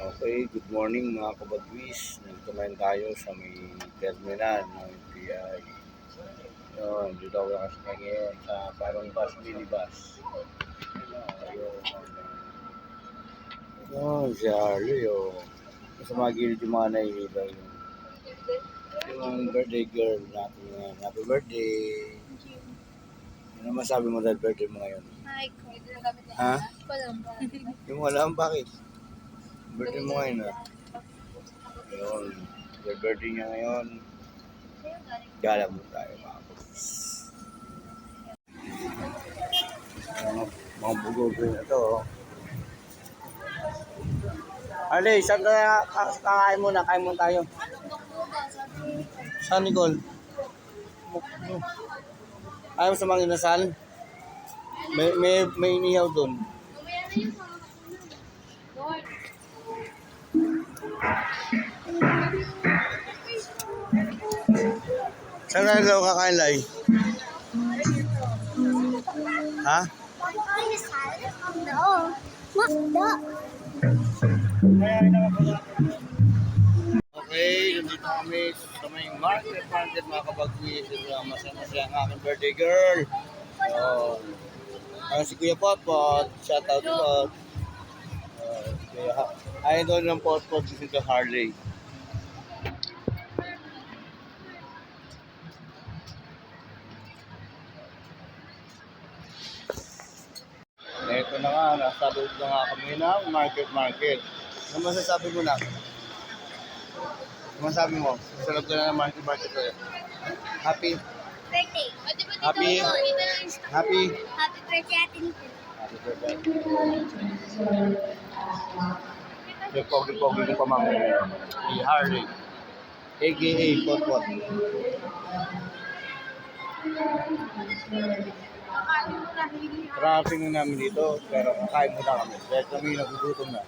Okay, good morning mga kabagwis. Nandito ngayon tayo sa may terminal ng PI. Yun, dito ako nakasakay ngayon sa parang bus, minibus. Yun, si Harley, oh. Sa mga gilid yung mga naiilaw yung birthday girl natin ngayon. Happy birthday! Ano masabi mo dahil birthday mo ngayon? Hi, Craig. Nagamit na Ha? Walang ba? Yung alam, bakit? Birthday mo ngayon, ha? Yun, yung birthday niya ngayon. Gala mo tayo, mga kabagwis. Mga bugogo na to. Harley, saan ka kakain muna? Kain muna tayo. Saan, Nicole? Ayaw mo sa mga inasal? May inihaw doon. Mamaya na yung mga Lord. Saan ka daw kakain, Lai? Ha? No. Makda. Okay, nandito kami sa may market mga kabagwis. Masaya ang aking birthday girl. Si Kuya Potpot, shout out po. Ayaw doon ng Potpot dito sa Harley. Ito na nga, nasa loob na nga kami ng market. Ano masasabi mo na? Ano masasabi mo? Sa loob na ng market ulit. Happy? Birthday. Happy? Happy? Happy birthday, Ate Nicole. Happy birthday. Yung pogi-pogi ng pamangkin si Harley. A.K.A. Potpot. Traffic na namin dito, pero kakain muna kami. Dahil kami nagugutom na.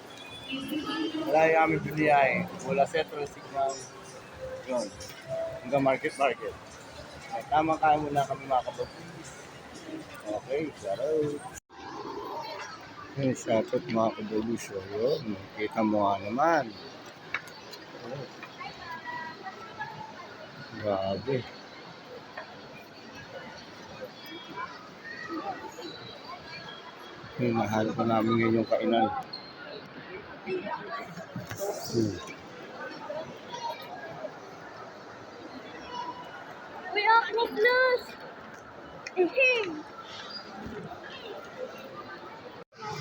Wala yung aming biliyahe. Wala Central Signal. Yun. Hanggang market. Ay, tamang kain muna kami mga kabagwis. Okay, shoutout. Shoutout mga kabagwis. Yun, kita mo nga naman. Oh. Grabe. Nahanap na namin ngayon yung kainan. We are Nicholas.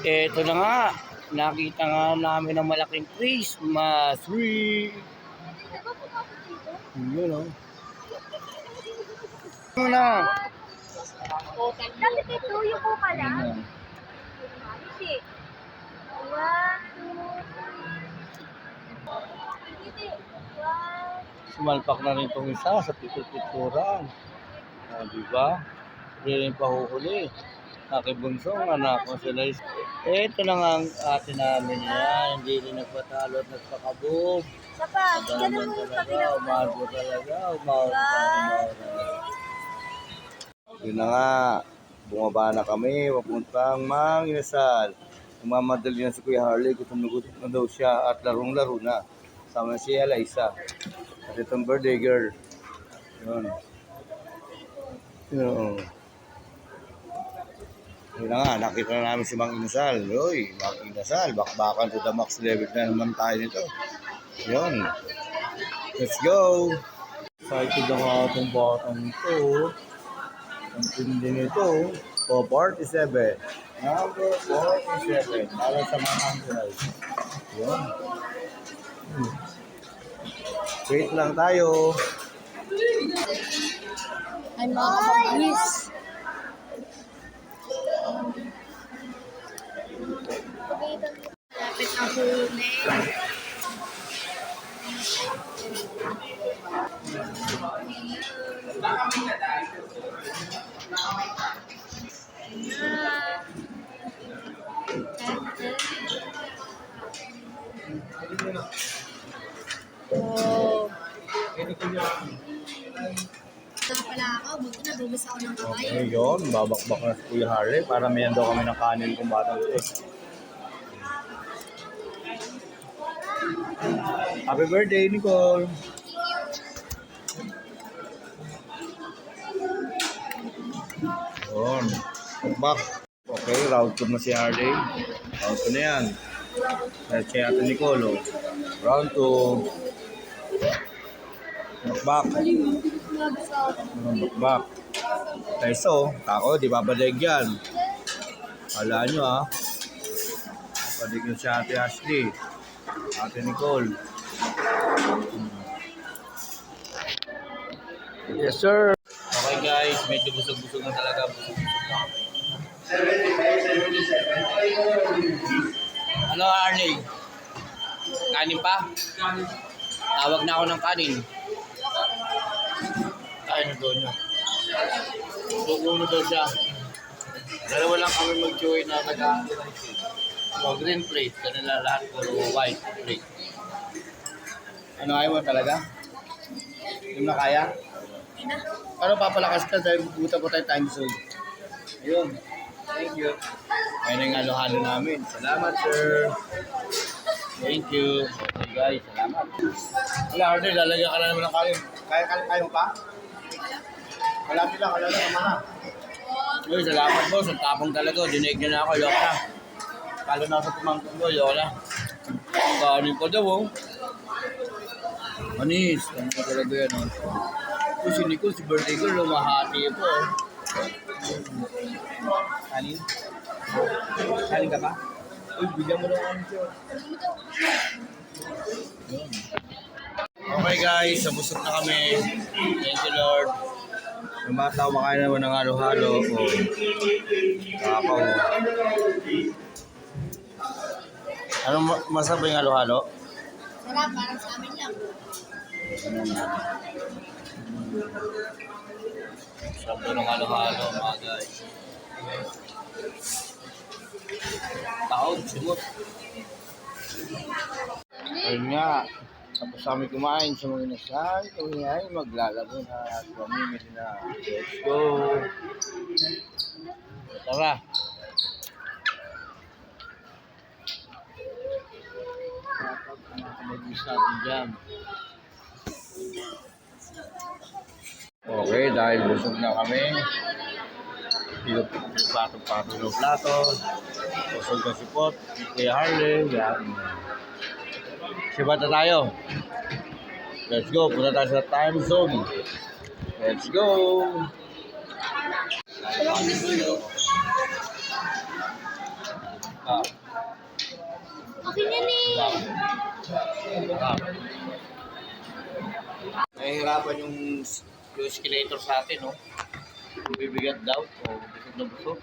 Ito na nga. Nakita nga namin ang malaking Christmas tree. Yun o. Ano na? Dapat ito yung po pala. Kasi, 1, 2, 3. Sumalpak na rin itong isa sa picture-picturean. Diba? Hindi rin pahuhuli. Nakibunsong anak ko sila. Ito na nga ang ate namin yan. Hindi rin nagpatalo at nagpakabog. Sapa, ganun mo yung kabilang. Umahal ko talaga. Yun na nga. Bumaba na kami. Papuntang Manginasal. Umamadali na si Kuya Harley. Gutom na daw siya at larong-laro na. Sama si Eliza. At itong birthday girl. Yun. Yun. Yun na nga, nakita na namin si Mang Inasal. Uy, Mang Inasal, bakbakan to the max level na naman tayo nito. Yun. Let's go! Excited ang atong batang ito. Ang tindi nito. Po 47. Number 47. Para sa mga Angels. Yun. Wait lang tayo. Ay, mga kapag-wis. Lapit na huli. Oh. Saka pala ako, buti na bumas ako ng kamay. Okay, yun. Babakbak na si Kuya Harley para mayan daw kami ng kanin kung batang ito. Happy birthday, Nicole. Yun. Back. Okay, round 2 na si Harley. Round 2 na yan. Dahil siya ito Nicole. Oh. Round 2. Back. Back. Taiso, tako, di babalig yan. Kala nyo ha. Babalig yun si Ate Ashley. Ate Nicole. Yes sir. Okay guys, medyo busog-busog na talaga. Busog-busog na. Ano Arnie? Kanin pa? Tawag na ako ng kanin. Kain na doon niya. Sukuno daw siya. Dalawa lang kami mag-join na nag-rice. So, green plate. Kanila lahat puro white plate. Ano ayaw mo talaga? Yung na kaya? Paano papalakas ka dahil buta po tayo time zone? Ayun. Thank you. Ayun na yung halo-halo namin. Salamat, sir. Thank you. Okay, guys. Salamat. Wala, Arthur. Lalagyan ka na naman ng kalim. Kaya mo pa? Kalapit lang. Kalapit naman na. Uy, salamat, boss. Ang tapang talaga. Dinig niyo na ako. Yok na. Kalo na sa tumangkong ko. Yok na. Kanin pa daw, oh. Manis. Ano ka talaga yan, oh. Kung si Nicole, si birthday girl, lumahati po. Kanin? Kanin ka pa? Uy, bigyan mo lang kami siya. Okay guys, sabusok na kami. Thank you Lord. Yung bata, makain naman ng halo-halo. Kakaw. Anong masarap yung halo-halo? Sarap, parang sa amin lang. Sarap doon ng halo-halo mga guys. Taon, simot. Ayun nga. Tapos kami kumain sa mga inasal. Kami ay maglalaro na at mamimili na. Let's go. Tara. Mag-is natin dyan. Okay, dahil busog na kami. Plato-plato ng plato. Busog na si Pot. Kuya Harley. Yan. Sibata tayo. Let's go. Punta tayo sa time zone. Let's go. Okay na ni. Nahihirapan yung escalator sa atin, no? Bibigat daw. O, busog na busog.